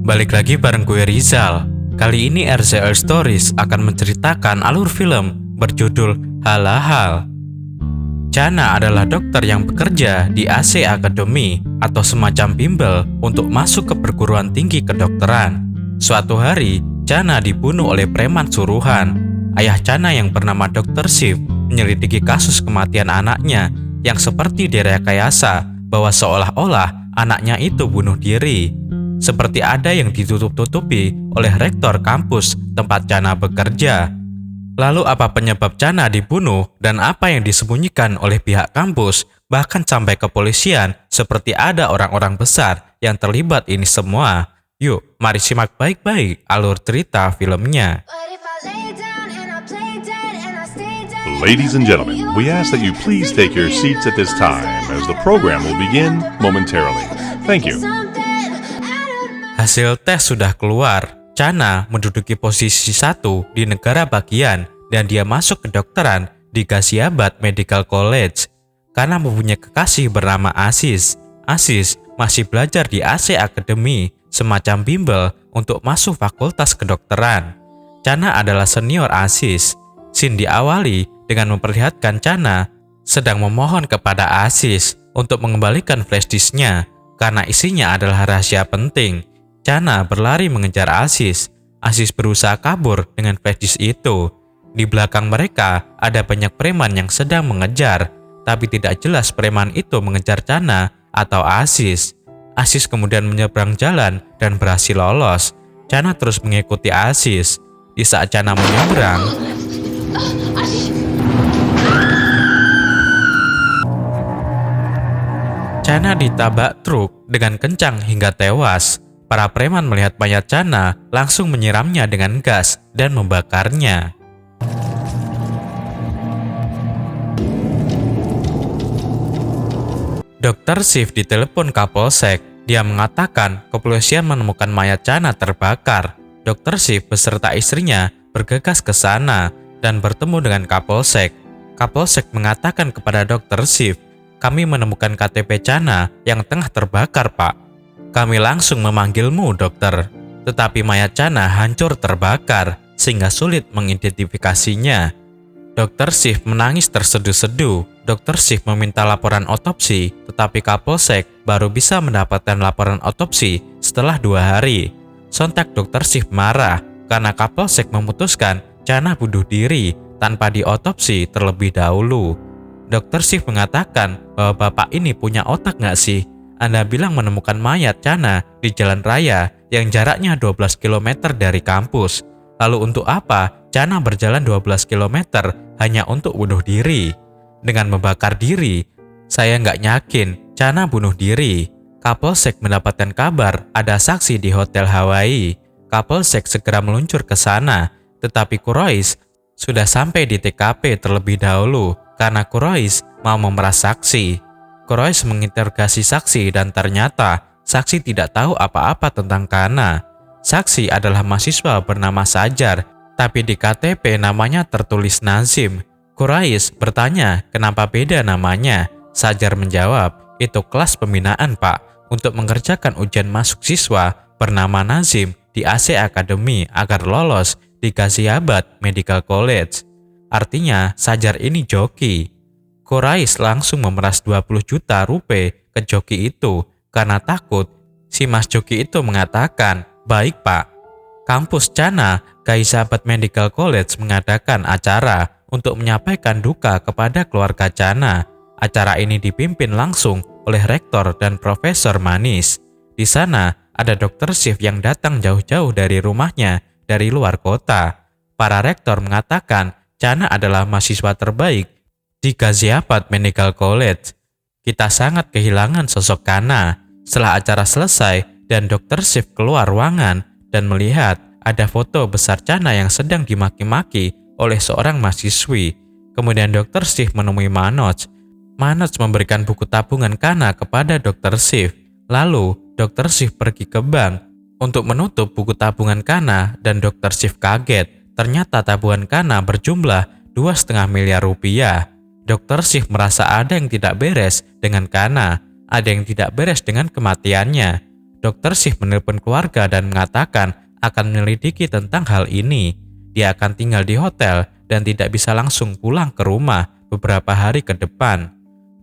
Balik lagi bareng gue Rizal. Kali ini RZR Stories akan menceritakan alur film berjudul Halahal. Chana adalah dokter yang bekerja di AC Academy atau semacam bimbel untuk masuk ke perguruan tinggi kedokteran. Suatu hari, Chana dibunuh oleh preman suruhan. Ayah Chana yang bernama Dr. Shiv menyelidiki kasus kematian anaknya yang seperti direkayasa bahwa seolah-olah anaknya itu bunuh diri. Seperti ada yang ditutup-tutupi oleh rektor kampus tempat Chana bekerja. Lalu apa penyebab Chana dibunuh dan apa yang disembunyikan oleh pihak kampus, bahkan sampai kepolisian, seperti ada orang-orang besar yang terlibat ini semua. Yuk, mari simak baik-baik alur cerita filmnya. Ladies and gentlemen, we ask that you please take your seats at this time as the program will begin momentarily. Thank you. Hasil tes sudah keluar. Chana menduduki posisi 1 di negara bagian dan dia masuk kedokteran di Ghaziabad Medical College karena mempunyai kekasih bernama Aziz. Aziz masih belajar di AC Academy, semacam bimbel untuk masuk fakultas kedokteran. Chana adalah senior Aziz. Scene diawali dengan memperlihatkan Chana sedang memohon kepada Aziz untuk mengembalikan flash disk-nya karena isinya adalah rahasia penting. Chana berlari mengejar Aziz. Aziz berusaha kabur dengan flash disk itu. Di belakang mereka ada banyak preman yang sedang mengejar, tapi tidak jelas preman itu mengejar Chana atau Aziz. Aziz kemudian menyeberang jalan dan berhasil lolos. Chana terus mengikuti Aziz. Di saat Chana menyeberang, Chana ditabrak truk dengan kencang hingga tewas. Para preman melihat mayat Chana langsung menyiramnya dengan gas dan membakarnya. Dr. Shiv ditelepon Kapolsek. Dia mengatakan kepolisian menemukan mayat Chana terbakar. Dr. Shiv beserta istrinya bergegas ke sana dan bertemu dengan Kapolsek. Kapolsek mengatakan kepada Dr. Shiv, "Kami menemukan KTP Chana yang tengah terbakar, Pak. Kami langsung memanggilmu, dokter. Tetapi mayat Chana hancur terbakar sehingga sulit mengidentifikasinya." Dr. Shiv menangis terseduh-seduh. Dr. Shiv meminta laporan otopsi, tetapi Kapolsek baru bisa mendapatkan laporan otopsi setelah 2 hari. Sontak Dr. Shiv marah karena Kapolsek memutuskan Chana bunuh diri tanpa diotopsi terlebih dahulu. Dr. Shiv mengatakan bahwa bapak ini punya otak nggak sih? Anda bilang menemukan mayat Chana di jalan raya yang jaraknya 12 km dari kampus. Lalu untuk apa Chana berjalan 12 km hanya untuk bunuh diri? Dengan membakar diri, saya nggak yakin Chana bunuh diri. Kapolsek mendapatkan kabar ada saksi di Hotel Hawaii. Kapolsek segera meluncur ke sana, tetapi Quraisy sudah sampai di TKP terlebih dahulu karena Quraisy mau memeras saksi. Quraisy menginterogasi saksi dan ternyata saksi tidak tahu apa-apa tentang Chana. Saksi adalah mahasiswa bernama Sajar, tapi di KTP namanya tertulis Nazim. Quraisy bertanya kenapa beda namanya. Sajar menjawab, "Itu kelas pembinaan, Pak, untuk mengerjakan ujian masuk siswa bernama Nazim di AC Academy agar lolos di Ghaziabad Medical College." Artinya Sajar ini joki. Quraisy langsung memeras 20 juta rupiah ke joki itu karena takut. Si mas joki itu mengatakan, "Baik, Pak." Kampus Chana, Ghaziabad Medical College mengadakan acara untuk menyampaikan duka kepada keluarga Chana. Acara ini dipimpin langsung oleh rektor dan Profesor Manis. Di sana ada Dr. Shiv yang datang jauh-jauh dari rumahnya dari luar kota. Para rektor mengatakan Chana adalah mahasiswa terbaik di Ghaziabad Medical College. Kita sangat kehilangan sosok Chana. Setelah acara selesai dan Dr. Shiv keluar ruangan dan melihat ada foto besar Chana yang sedang dimaki-maki oleh seorang mahasiswi. Kemudian Dr. Shiv menemui Manoj. Manoj memberikan buku tabungan Chana kepada Dr. Shiv. Lalu Dr. Shiv pergi ke bank untuk menutup buku tabungan Kana dan Dr. Shiv kaget. Ternyata tabungan Kana berjumlah 2,5 miliar rupiah. Dr. Shiv merasa ada yang tidak beres dengan Kana, ada yang tidak beres dengan kematiannya. Dr. Shiv menelpon keluarga dan mengatakan akan menyelidiki tentang hal ini. Dia akan tinggal di hotel dan tidak bisa langsung pulang ke rumah beberapa hari ke depan.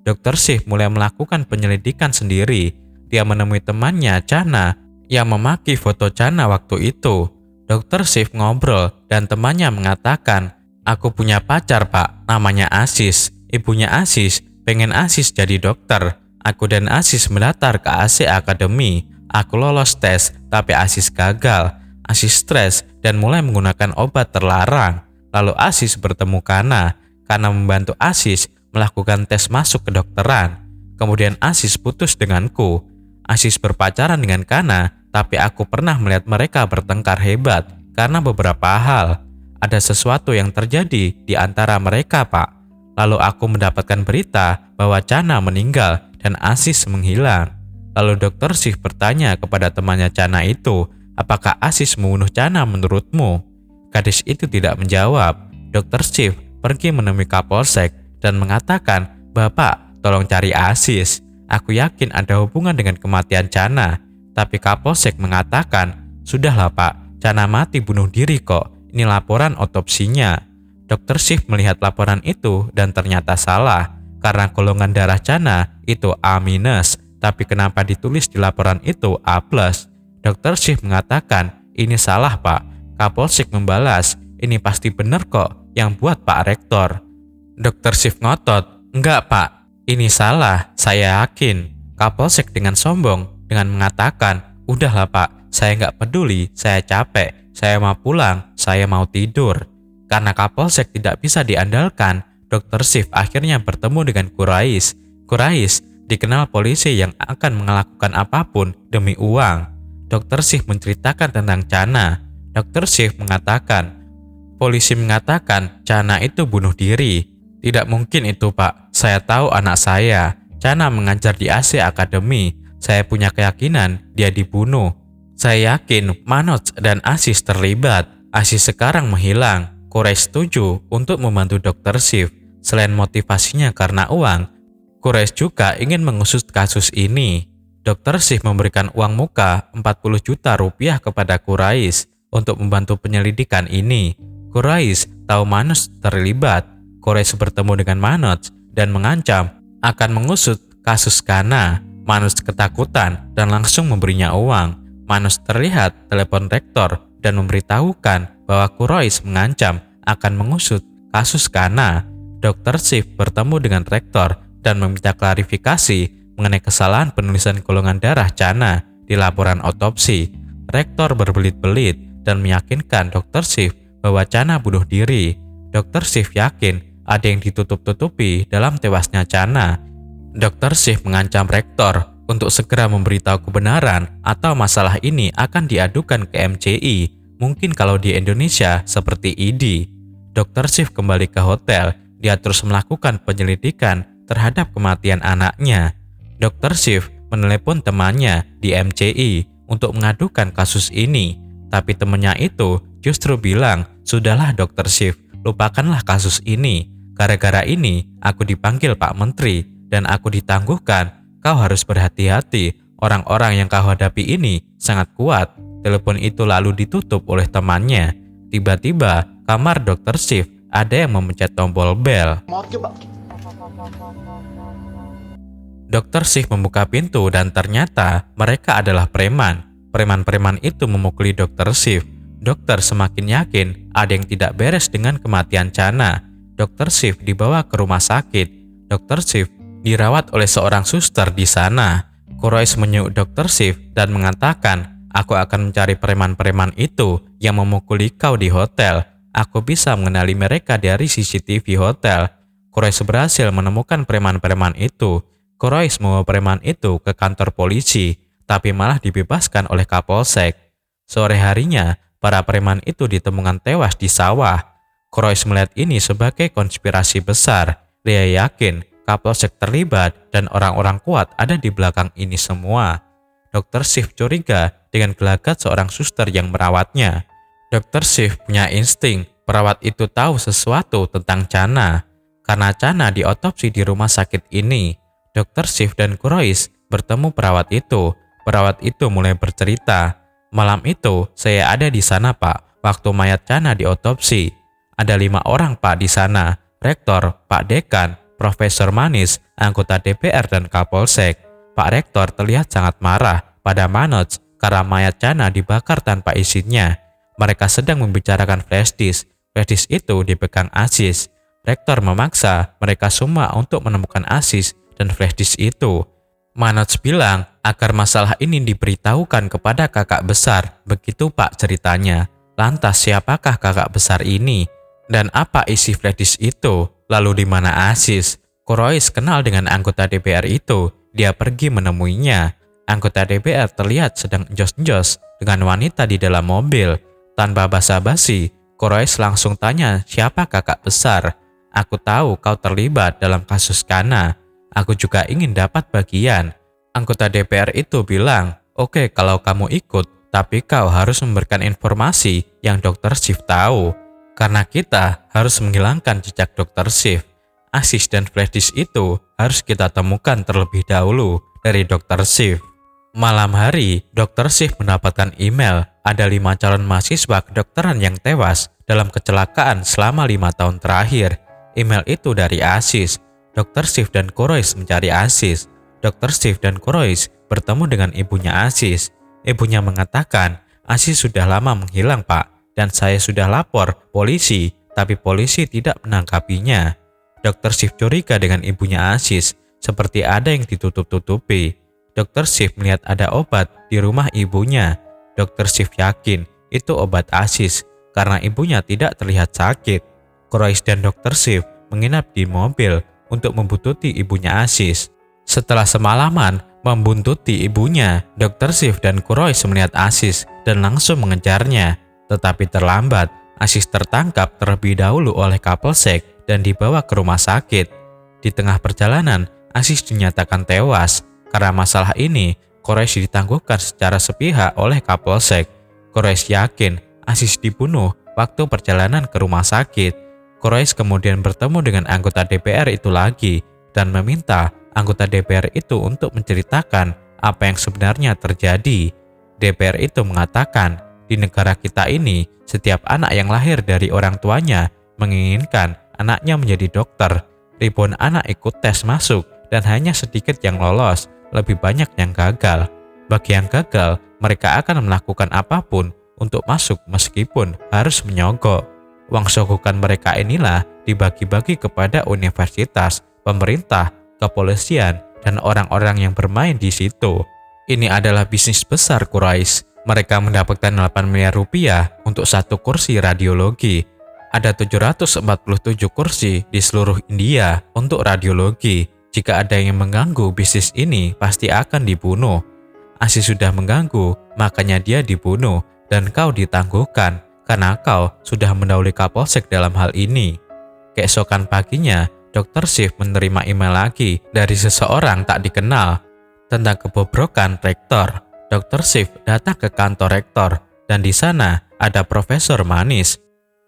Dr. Shiv mulai melakukan penyelidikan sendiri. Dia menemui temannya, Chana, yang memaki foto Chana waktu itu. Dr. Shiv ngobrol dan temannya mengatakan, "Aku punya pacar, Pak, namanya Asis. Ibunya Asis pengen Asis jadi dokter. Aku dan Asis mendaftar ke AC Academy. Aku lolos tes, tapi Asis gagal. Asis stres dan mulai menggunakan obat terlarang. Lalu Asis bertemu Kana. Kana membantu Asis melakukan tes masuk kedokteran. Kemudian Asis putus denganku. Asis berpacaran dengan Kana, tapi aku pernah melihat mereka bertengkar hebat karena beberapa hal. Ada sesuatu yang terjadi di antara mereka, Pak. Lalu aku mendapatkan berita bahwa Chana meninggal dan Asis menghilang." Lalu Dr. Shiv bertanya kepada temannya Chana itu, "Apakah Asis membunuh Chana menurutmu?" Gadis itu tidak menjawab. Dr. Shiv pergi menemui Kapolsek dan mengatakan, "Bapak, tolong cari Asis. Aku yakin ada hubungan dengan kematian Chana." Tapi Kapolsek mengatakan, "Sudahlah Pak, Chana mati bunuh diri kok. Ini laporan otopsinya." Dr. Shiv melihat laporan itu dan ternyata salah. Karena golongan darah Chana itu A-, tapi kenapa ditulis di laporan itu A+? Dr. Shiv mengatakan, "Ini salah Pak." Kapolsek membalas, "Ini pasti benar kok yang buat Pak Rektor." Dr. Shiv ngotot, "Enggak Pak, ini salah, saya yakin." Kapolsek dengan sombong dengan mengatakan, "Udahlah Pak, saya nggak peduli, saya capek, saya mau pulang, saya mau tidur." Karena Kapolsek tidak bisa diandalkan, Dr. Shiv akhirnya bertemu dengan Quraish. Quraish dikenal polisi yang akan melakukan apapun demi uang. Dr. Shiv menceritakan tentang Chana. Dr. Shiv mengatakan, "Polisi mengatakan Chana itu bunuh diri." "Tidak mungkin itu Pak, saya tahu anak saya. Chana mengajar di AC Academy. Saya punya keyakinan dia dibunuh. Saya yakin Manoj dan Asis terlibat. Asis sekarang menghilang." Quraish setuju untuk membantu Dr. Shiv. Selain motivasinya karena uang, Quraish juga ingin mengusut kasus ini. Dr. Shiv memberikan uang muka 40 juta rupiah kepada Quraish untuk membantu penyelidikan ini. Quraish tahu Manoj terlibat. Quraish bertemu dengan Manoj dan mengancam akan mengusut kasus Kana. Manoj ketakutan dan langsung memberinya uang. Manoj terlihat telepon rektor dan memberitahukan bahwa Quraish mengancam akan mengusut kasus Kana. Dr. Shiv bertemu dengan rektor dan meminta klarifikasi mengenai kesalahan penulisan golongan darah Chana di laporan otopsi. Rektor berbelit-belit dan meyakinkan Dr. Shiv bahwa Chana bunuh diri. Dr. Shiv yakin ada yang ditutup-tutupi dalam tewasnya Chana. Dr. Shiv mengancam rektor untuk segera memberitahu kebenaran atau masalah ini akan diadukan ke MCI, mungkin kalau di Indonesia seperti ID. Dr. Shiv kembali ke hotel. Dia terus melakukan penyelidikan terhadap kematian anaknya. Dr. Shiv menelepon temannya di MCI untuk mengadukan kasus ini. Tapi temannya itu justru bilang, "Sudahlah Dr. Shiv, lupakanlah kasus ini. Gara-gara ini aku dipanggil Pak Menteri dan aku ditangguhkan. Kau harus berhati-hati. Orang-orang yang kau hadapi ini sangat kuat." Telepon itu lalu ditutup oleh temannya. Tiba-tiba kamar Dr. Shiv ada yang memencet tombol bel. Dr. Shiv membuka pintu dan ternyata mereka adalah preman. Preman-preman itu memukuli Dr. Shiv. Dokter semakin yakin ada yang tidak beres dengan kematian Chana. Dr. Shiv dibawa ke rumah sakit. Dr. Shiv dirawat oleh seorang suster di sana. Quraish menyuruh Dr. Shiv dan mengatakan, "Aku akan mencari preman-preman itu yang memukuli kau di hotel. Aku bisa mengenali mereka dari CCTV hotel." Quraish berhasil menemukan preman-preman itu. Quraish membawa preman itu ke kantor polisi, tapi malah dibebaskan oleh Kapolsek. Sore harinya, para preman itu ditemukan tewas di sawah. Quraish melihat ini sebagai konspirasi besar. Dia yakin Kapolsek terlibat dan orang-orang kuat ada di belakang ini semua. Dr. Shiv curiga dengan gelagat seorang suster yang merawatnya. Dr. Shiv punya insting perawat itu tahu sesuatu tentang Chana. Karena Chana diotopsi di rumah sakit ini, Dr. Shiv dan Quraisy bertemu perawat itu. Perawat itu mulai bercerita, "Malam itu saya ada di sana, Pak, waktu mayat Chana diotopsi. Ada 5 orang, Pak, di sana. Rektor, Pak Dekan, Profesor Manis, anggota DPR, dan Kapolsek. Pak Rektor terlihat sangat marah pada Manoj karena mayat Chana dibakar tanpa izinnya. Mereka sedang membicarakan flash disk. Flash disk itu dipegang Aziz. Rektor memaksa mereka semua untuk menemukan Aziz dan flash disk itu. Manoj bilang agar masalah ini diberitahukan kepada kakak besar. Begitu, Pak, ceritanya. Lantas siapakah kakak besar ini? Dan apa isi flash disk itu? Lalu di mana Aziz? Quraisy kenal dengan anggota DPR itu. Dia pergi menemuinya. Anggota DPR terlihat sedang jos-jos dengan wanita di dalam mobil. Tanpa basa-basi, Quraisy langsung tanya siapa kakak besar. "Aku tahu kau terlibat dalam kasus Kana. Aku juga ingin dapat bagian." Anggota DPR itu bilang, "Oke, kalau kamu ikut, tapi kau harus memberikan informasi yang Dr. Shiv tahu. Karena kita harus menghilangkan jejak Dr. Shiv. Aziz dan flash disk itu harus kita temukan terlebih dahulu dari Dr. Shiv." Malam hari, Dr. Shiv mendapatkan email ada 5 calon mahasiswa kedokteran yang tewas dalam kecelakaan selama 5 tahun terakhir. Email itu dari Aziz. Dr. Shiv dan Quraisy mencari Aziz. Dr. Shiv dan Quraisy bertemu dengan ibunya Aziz. Ibunya mengatakan, "Aziz sudah lama menghilang, Pak, dan saya sudah lapor polisi, tapi polisi tidak menangkapinya." Dr. Shiv curiga dengan ibunya Aziz, seperti ada yang ditutup-tutupi. Dr. Shiv melihat ada obat di rumah ibunya. Dr. Shiv yakin itu obat Aziz karena ibunya tidak terlihat sakit. Quraisy dan Dr. Shiv menginap di mobil untuk membuntuti ibunya Aziz. Setelah semalaman membuntuti ibunya, Dr. Shiv dan Quraisy melihat Aziz dan langsung mengejarnya. Tetapi terlambat, Aziz tertangkap terlebih dahulu oleh Kapolsek dan dibawa ke rumah sakit. Di tengah perjalanan, Aziz dinyatakan tewas. Karena masalah ini, Quraisy ditangguhkan secara sepihak oleh Kapolsek. Quraisy yakin Aziz dibunuh waktu perjalanan ke rumah sakit. Quraisy kemudian bertemu dengan anggota DPR itu lagi dan meminta anggota DPR itu untuk menceritakan apa yang sebenarnya terjadi. DPR itu mengatakan, di negara kita ini, setiap anak yang lahir dari orang tuanya menginginkan anaknya menjadi dokter. Ribuan anak ikut tes masuk dan hanya sedikit yang lolos, lebih banyak yang gagal. Bagi yang gagal, mereka akan melakukan apapun untuk masuk meskipun harus menyogok. Uang sogokan mereka inilah dibagi-bagi kepada universitas, pemerintah, kepolisian, dan orang-orang yang bermain di situ. Ini adalah bisnis besar Quraisy. Mereka mendapatkan 8 miliar rupiah untuk 1 kursi radiologi. Ada 747 kursi di seluruh India untuk radiologi. Jika ada yang mengganggu bisnis ini, pasti akan dibunuh. Aziz sudah mengganggu, makanya dia dibunuh, dan kau ditangguhkan, karena kau sudah mendahului Kapolsek dalam hal ini. Keesokan paginya, Dr. Shiv menerima email lagi dari seseorang tak dikenal tentang kebobrokan rektor. Dr. Shiv datang ke kantor rektor, dan di sana ada Profesor Manis.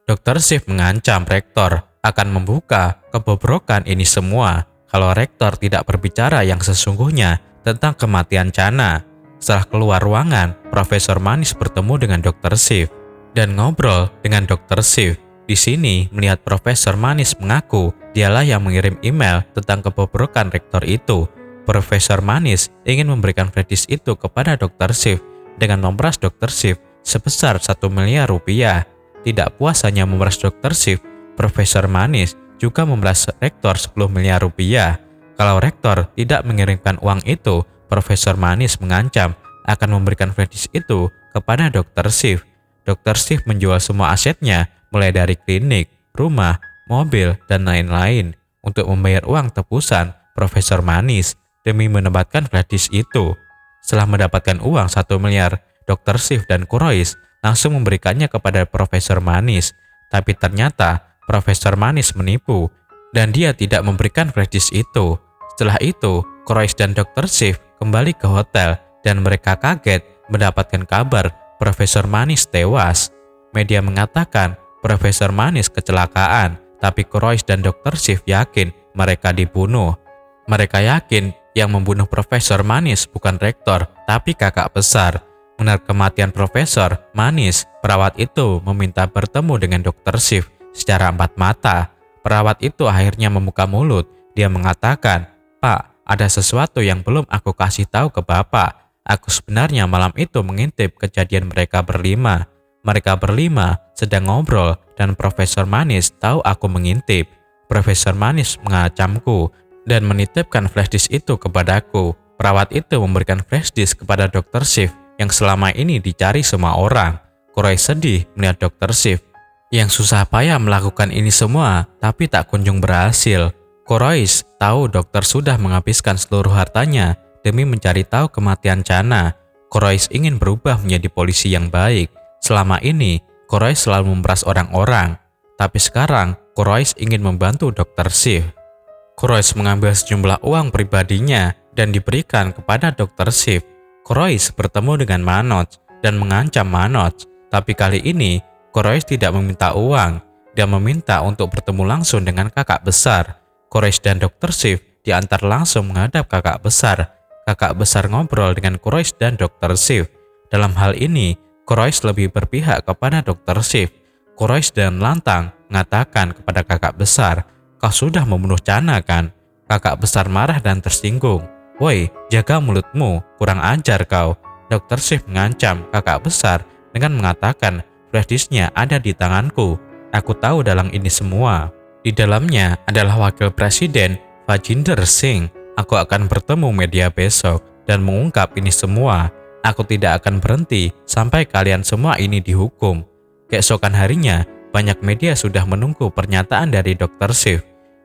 Dr. Shiv mengancam rektor akan membuka kebobrokan ini semua kalau rektor tidak berbicara yang sesungguhnya tentang kematian Chana. Setelah keluar ruangan, Profesor Manis bertemu dengan Dr. Shiv dan ngobrol dengan Dr. Shiv. Di sini melihat Profesor Manis mengaku dialah yang mengirim email tentang kebobrokan rektor itu. Profesor Manis ingin memberikan flash disk itu kepada Dr. Shiv dengan memeras Dr. Shiv sebesar 1 miliar rupiah. Tidak puas hanya memeras Dr. Shiv, Profesor Manis juga memeras rektor 10 miliar rupiah. Kalau rektor tidak mengirimkan uang itu, Profesor Manis mengancam akan memberikan flash disk itu kepada Dr. Shiv. Dr. Shiv menjual semua asetnya, mulai dari klinik, rumah, mobil, dan lain-lain untuk membayar uang tebusan Profesor Manis demi menempatkan flash disk itu. Setelah mendapatkan uang 1 miliar, Dr. Shiv dan Quraisy langsung memberikannya kepada Profesor Manis. Tapi ternyata Profesor Manis menipu dan dia tidak memberikan flash disk itu. Setelah itu, Quraisy dan Dr. Shiv kembali ke hotel dan mereka kaget mendapatkan kabar Profesor Manis tewas. Media mengatakan Profesor Manis kecelakaan, tapi Quraisy dan Dr. Shiv yakin mereka dibunuh. Mereka yakin yang membunuh Profesor Manis bukan rektor, tapi kakak besar. Mendengar kematian Profesor Manis, perawat itu meminta bertemu dengan Dr. Shiv secara empat mata. Perawat itu akhirnya membuka mulut. Dia mengatakan, "Pak, ada sesuatu yang belum aku kasih tahu ke Bapak. Aku sebenarnya malam itu mengintip kejadian mereka berlima. Mereka berlima sedang ngobrol dan Profesor Manis tahu aku mengintip. Profesor Manis mengancamku dan menitipkan flash disk itu kepadaku. Perawat itu memberikan flash disk kepada Dr. Shiv yang selama ini dicari semua orang." Quraisy sedih melihat Dr. Shiv yang susah payah melakukan ini semua, tapi tak kunjung berhasil. Quraisy tahu dokter sudah menghabiskan seluruh hartanya demi mencari tahu kematian Chana. Quraisy ingin berubah menjadi polisi yang baik. Selama ini, Quraisy selalu memeras orang-orang, tapi sekarang Quraisy ingin membantu Dr. Shiv. Quraisy mengambil sejumlah uang pribadinya dan diberikan kepada Dr. Shiv. Quraisy bertemu dengan Manoj dan mengancam Manoj, tapi kali ini Quraisy tidak meminta uang. Dia meminta untuk bertemu langsung dengan kakak besar. Quraisy dan Dr. Shiv diantar langsung menghadap kakak besar. Kakak besar ngobrol dengan Quraisy dan Dr. Shiv. Dalam hal ini, Quraisy lebih berpihak kepada Dr. Shiv. Quraisy dan lantang mengatakan kepada kakak besar, "Kau sudah membunuh Chana kan?" Kakak besar marah dan tersinggung. "Woi, jaga mulutmu, kurang ajar kau." Dr. Shiv mengancam kakak besar dengan mengatakan, "Flash disk-nya ada di tanganku. Aku tahu dalam ini semua. Di dalamnya adalah Wakil Presiden Vajinder Singh. Aku akan bertemu media besok dan mengungkap ini semua. Aku tidak akan berhenti sampai kalian semua ini dihukum." Keesokan harinya, banyak media sudah menunggu pernyataan dari Dr. Shiv.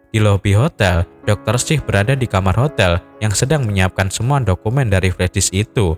Di lobi hotel, Dr. Shiv berada di kamar hotel yang sedang menyiapkan semua dokumen dari flash disk itu.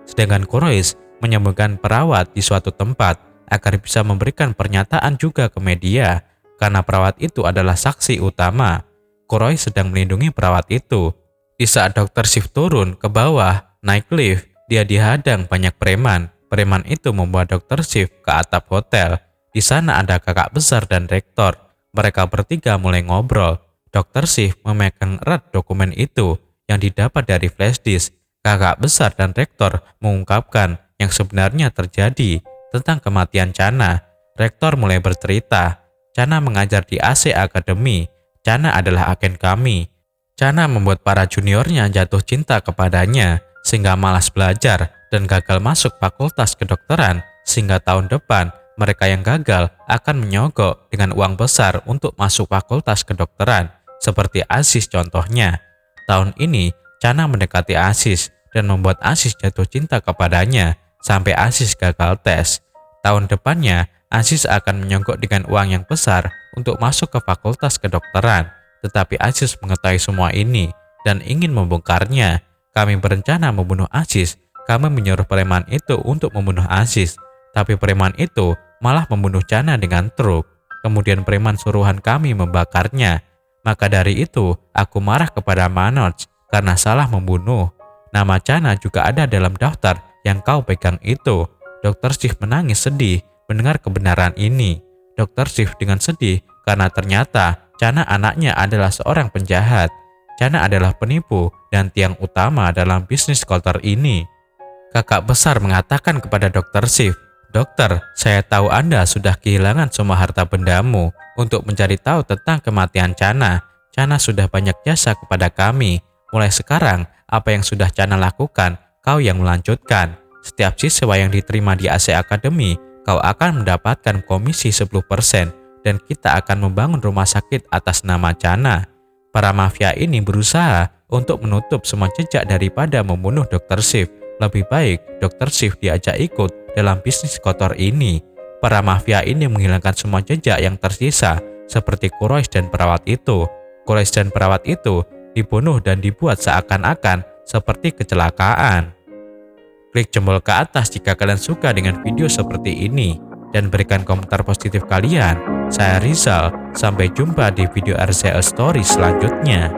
Sedangkan Quraisy menyembunyikan perawat di suatu tempat agar bisa memberikan pernyataan juga ke media, karena perawat itu adalah saksi utama. Quraisy sedang melindungi perawat itu. Di saat Dr. Shiv turun ke bawah, naik lift, dia dihadang banyak preman. Preman itu membawa Dr. Shiv ke atap hotel. Di sana ada kakak besar dan rektor. Mereka bertiga mulai ngobrol. Dr. Shiv memegang erat dokumen itu yang didapat dari flash disk. Kakak besar dan rektor mengungkapkan yang sebenarnya terjadi tentang kematian Chana. Rektor mulai bercerita, "Chana mengajar di AC Academy. Chana adalah agen kami. Chana membuat para juniornya jatuh cinta kepadanya sehingga malas belajar dan gagal masuk fakultas kedokteran, sehingga tahun depan mereka yang gagal akan menyogok dengan uang besar untuk masuk fakultas kedokteran, seperti Aziz contohnya. Tahun ini, Chana mendekati Aziz dan membuat Aziz jatuh cinta kepadanya, sampai Aziz gagal tes. Tahun depannya, Aziz akan menyogok dengan uang yang besar untuk masuk ke fakultas kedokteran. Tetapi Aziz mengetahui semua ini dan ingin membongkarnya. Kami berencana membunuh Aziz. Kami menyuruh preman itu untuk membunuh Aziz. Tapi preman itu malah membunuh Chana dengan truk. Kemudian preman suruhan kami membakarnya. Maka dari itu, aku marah kepada Manoj karena salah membunuh. Nama Chana juga ada dalam daftar yang kau pegang itu." Dr. Shiv menangis sedih mendengar kebenaran ini. Dr. Shiv dengan sedih karena ternyata Chana anaknya adalah seorang penjahat. Chana adalah penipu dan tiang utama dalam bisnis kotor ini. Kakak besar mengatakan kepada Dr. Shiv, "Dokter, saya tahu Anda sudah kehilangan semua harta bendamu untuk mencari tahu tentang kematian Chana. Chana sudah banyak jasa kepada kami. Mulai sekarang, apa yang sudah Chana lakukan, kau yang melanjutkan. Setiap siswa yang diterima di AC Academy, kau akan mendapatkan komisi 10% dan kita akan membangun rumah sakit atas nama Chana." Para mafia ini berusaha untuk menutup semua jejak daripada membunuh Dr. Shiv. Lebih baik Dr. Shiv diajak ikut dalam bisnis kotor ini. Para mafia ini menghilangkan semua jejak yang tersisa, seperti Quraisy dan perawat itu. Quraisy dan perawat itu dibunuh dan dibuat seakan-akan seperti kecelakaan. Klik jempol ke atas jika kalian suka dengan video seperti ini, dan berikan komentar positif kalian. Saya Rizal, sampai jumpa di video RCL Story selanjutnya.